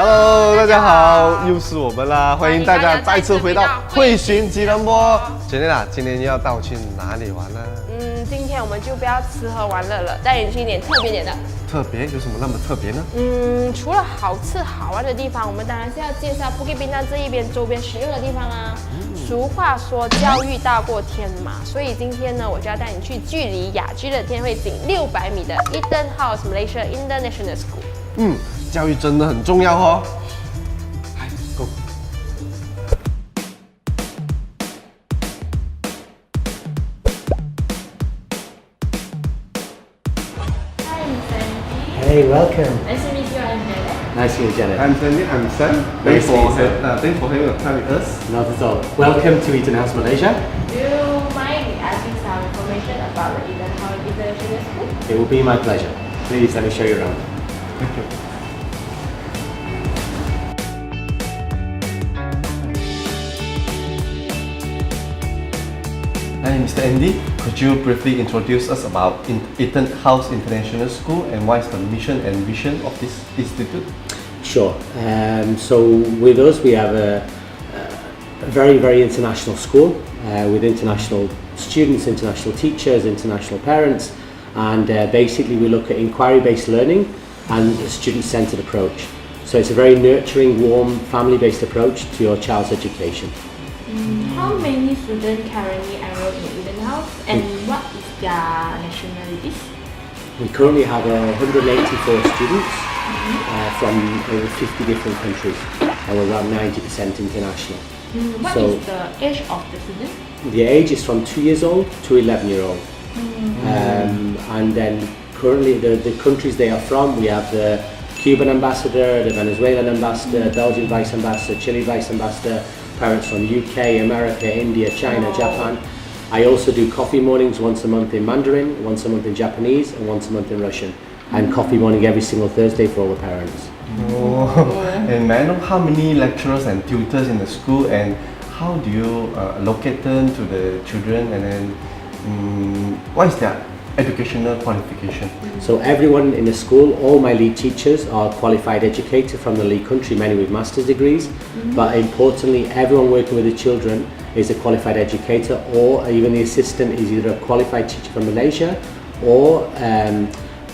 Hello， 大家好，又是我们啦！欢迎大家再次回到汇寻吉隆坡。Janet， 今天要带我去哪里玩呢？今天我们就不要吃喝玩乐了，带你去一点特别点的。特别有什么那么特别呢？除了好吃好玩的地方，我们当然是要介绍 Bukit Bintang 这一边周边实用的地方啦。俗话说教育大过天嘛，所以今天呢，我就要带你去距离雅居的天汇仅600米的 EtonHouse Malaysia International School。教育真的很重要哦。来 ，Go。Hey, welcome. Nice to meet you, I'm Janet. Nice to meet you, Janet. I'm Sandy, I'm Sam. Thanks for having a time with us. Not at all. Welcome to EtonHouse Malaysia. Do you mind asking some information about the EtonHouse International School? It will be my pleasure. Please let me show you around. Thank you. Hi, Mr. Andy. Could you briefly introduce us about EtonHouse International School and what is the mission and vision of this institute? Sure. So with us, we have a very, very international school with international students, international teachers, international parents, and basically we look at inquiry-based learning and a student-centered approach. So it's a very nurturing, warm, family-based approach to your child's education. How many students currently enrolled in EtonHouse and what is their nationalities? We currently have 184 students from over 50 different countries and we're about 90% international. What is the age of the students? The age is from 2 years old to 11-year-old. And then currently the countries they are from, we have the Cuban ambassador, the Venezuelan ambassador, Belgian vice ambassador, Chile vice ambassador, parents from UK, America, India, China, Japan. I also do coffee mornings once a month in Mandarin, once a month in Japanese, and once a month in Russian. And coffee morning every single Thursday for all the parents. And may I know how many lecturers and tutors in the school and how do you allocate them to the children and then what is their educational qualification? So everyone in the school, all my lead teachers are qualified educator from the lead country, many with master's degrees, but importantly everyone working with the children is a qualified educator, or even the assistant is either a qualified teacher from Malaysia or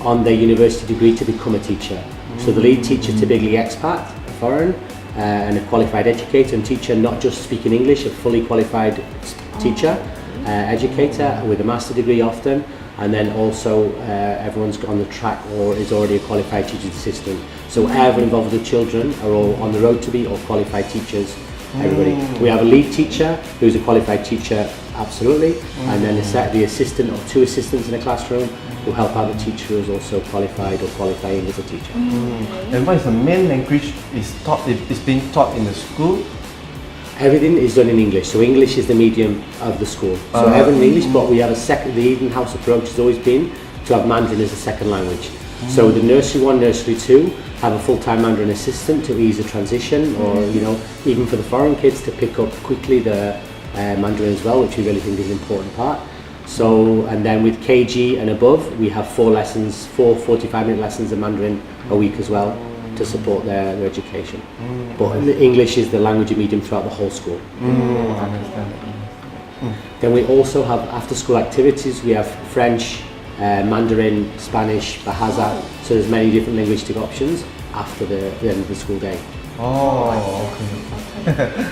on their university degree to become a teacher. So the lead teacher typically expat, foreign, and a qualified educator and teacher, not just speaking English, a fully qualified teacher, educator with a master degree often, and then also everyone's on the track or is already a qualified teacher's assistant. So everyone involved with the children are all on the road to be or qualified teachers. Everybody. We have a lead teacher who's a qualified teacher, absolutely, and then the assistant or 2 assistants in the classroom who help out the teacher who is also qualified or qualifying as a teacher. And what is the main language is being taught in the school? Everything is done in English, so English is the medium of the school. So everything in English, but we have the EtonHouse approach has always been to have Mandarin as a second language. So the nursery 1, nursery 2 have a full-time Mandarin assistant to ease the transition, or even for the foreign kids to pick up quickly the Mandarin as well, which we really think is an important part. So, and then with KG and above, we have 4 lessons, 4 45-minute lessons of Mandarin a week as well, to support their education. But English is the language medium throughout the whole school. Understand. Then we also have after-school activities. We have French, Mandarin, Spanish, Bahasa. So there's many different linguistic options after the end of the school day.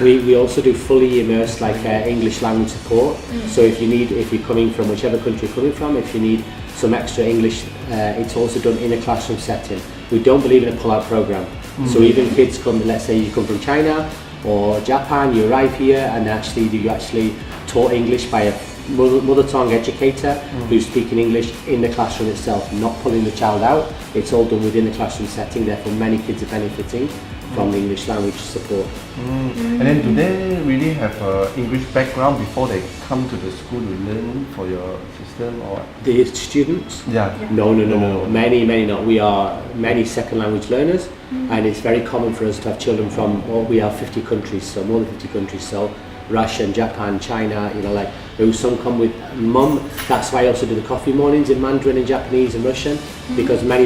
We also do fully immersed English language support. So if you're coming from whichever country you're coming from, if you need some extra English, it's also done in a classroom setting. We don't believe in a pull-out program. So even kids come, let's say you come from China or Japan, you arrive here and you actually taught English by a mother tongue educator who's speaking English in the classroom itself, not pulling the child out. It's all done within the classroom setting, therefore many kids are benefiting from the English language support. And then do they really have an English background before they come to the school to learn for your system or what? The students? Yeah. No. Many not. We are many second language learners, and it's very common for us to have children from, we have 50 countries, so more than 50 countries, so Russia, Japan, China, who some come with mum. That's why I also do the coffee mornings in Mandarin and Japanese and Russian, because many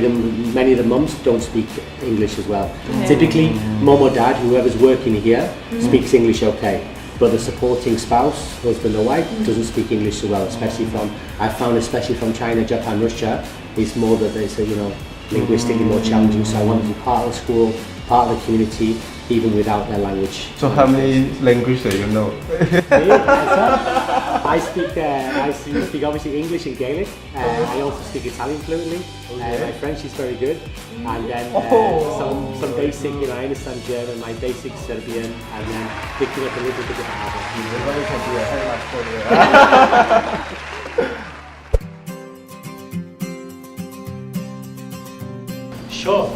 of the mums don't speak English as well. Typically, mum or dad, whoever's working here, speaks English okay. But the supporting spouse, husband or wife, doesn't speak English so well, I found especially from China, Japan, Russia, it's more that it's linguistically more challenging. So I want to be part of the school, part of the community, even without their language. So how many languages do you know? I speak obviously English and Gaelic. I also speak Italian fluently. My French is very good. And then some basic, I understand German, my basic Serbian, and then picking up a little bit of Arabic. Sure.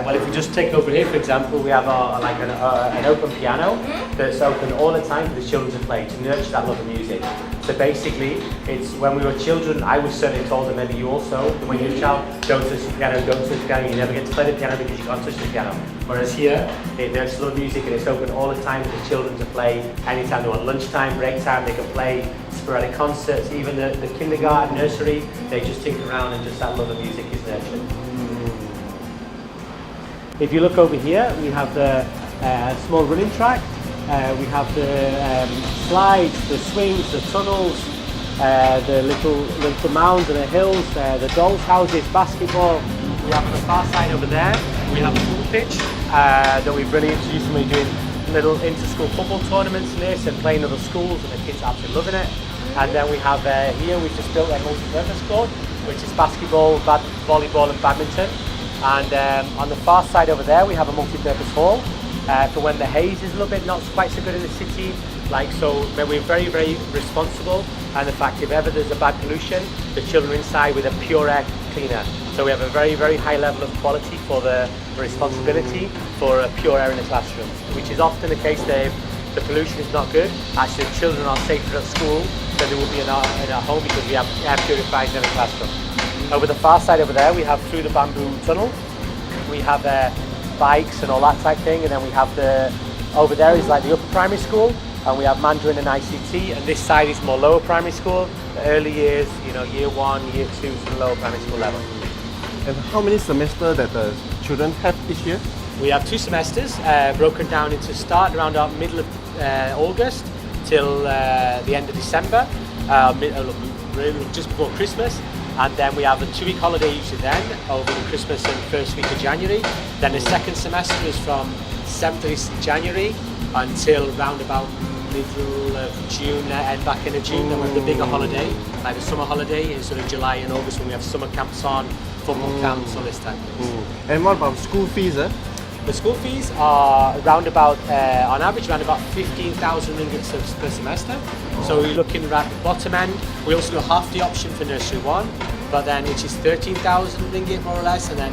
Well, if we just take over here, for example, we have an open piano that's open all the time for the children to play, to nurture that love of music. So basically, it's when we were children, I was certainly told, and maybe you also, that when you're a child, don't touch the piano, you never get to play the piano because you can't touch the piano. Whereas here, it nurtures love of music and it's open all the time for the children to play anytime they want. Lunchtime, break time, they can play sporadic concerts, even the kindergarten, nursery, they just tinker around and just that love of music is nurtured. If you look over here, we have the small running track, we have the slides, the swings, the tunnels, the little mounds and the hills, the dolls' houses, basketball. We have on the far side over there, we have a pool pitch that we've really introduced when we're doing little inter-school football tournaments in this and playing other schools, and the kids are absolutely loving it. And then we have here, we've just built a multi-purpose court, which is basketball, volleyball and badminton. And on the far side over there, we have a multi-purpose hall for when the haze is a little bit not quite so good in the city. So we're very, very responsible. And the fact, if ever there's a bad pollution, the children are inside with a pure air cleaner. So we have a very, very high level of quality for the responsibility for pure air in the classroom, which is often the case that if the pollution is not good, actually the children are safer at school than they will be in our home, because we have air purifiers in every classroom. Over the far side over there, we have through the bamboo tunnel, we have bikes and all that type thing, and then we have over there is like the upper primary school, and we have Mandarin and ICT, and this side is more lower primary school, the early years, year 1, year 2 to the lower primary school level. And how many semesters that the children have each year? We have 2 semesters broken down into start around our middle of August till the end of December, just before Christmas. And then we have a 2-week holiday usually then, over the Christmas and first week of January. Then the second semester is from 7th of January until round about middle of June, end back into June. Then we have the bigger holiday, like the summer holiday in sort of July and August, when we have summer camps on, football camps, all this type of things. And what about school fees? The school fees are around about, on average, around about 15,000 ringgit per semester. So we're looking at the bottom end. We also do half the option for nursery 1, but then which is 13,000 ringgit more or less, and then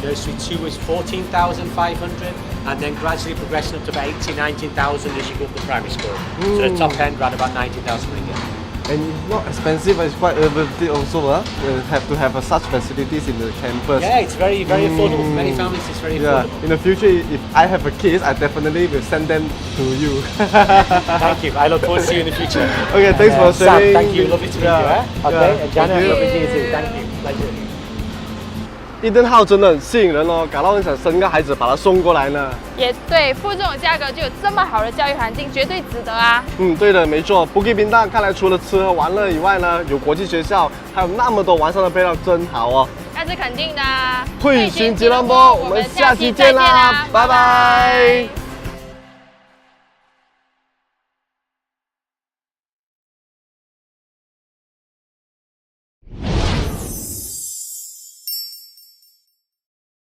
nursery 2 is 14,500, and then gradually progressing up to about 19,000 as you go up to primary school. So the top end around about 19,000 ringgit. And it's not expensive, but it's quite urban also. Have to have such facilities in the campus. Yeah, it's very, very affordable. For many families, it's very affordable. In the future, if I have a kids, I definitely will send them to you. Thank you. I look forward to seeing you in the future. Okay, thanks for sharing. Sam, thank you. Lovely to meet you. Okay, and Janet, lovely to meet you. Thank you. Pleasure. EtonHouse真的很吸引人哦，搞到很想生个孩子把他送过来呢。也对，付这种价格就有这么好的教育环境，绝对值得啊。对的，没错。Bukit Bintang看来除了吃喝玩乐以外呢，有国际学校，还有那么多完善的配套，真好哦。那是肯定的啊。汇寻吉隆坡，我们下期见啦，拜拜。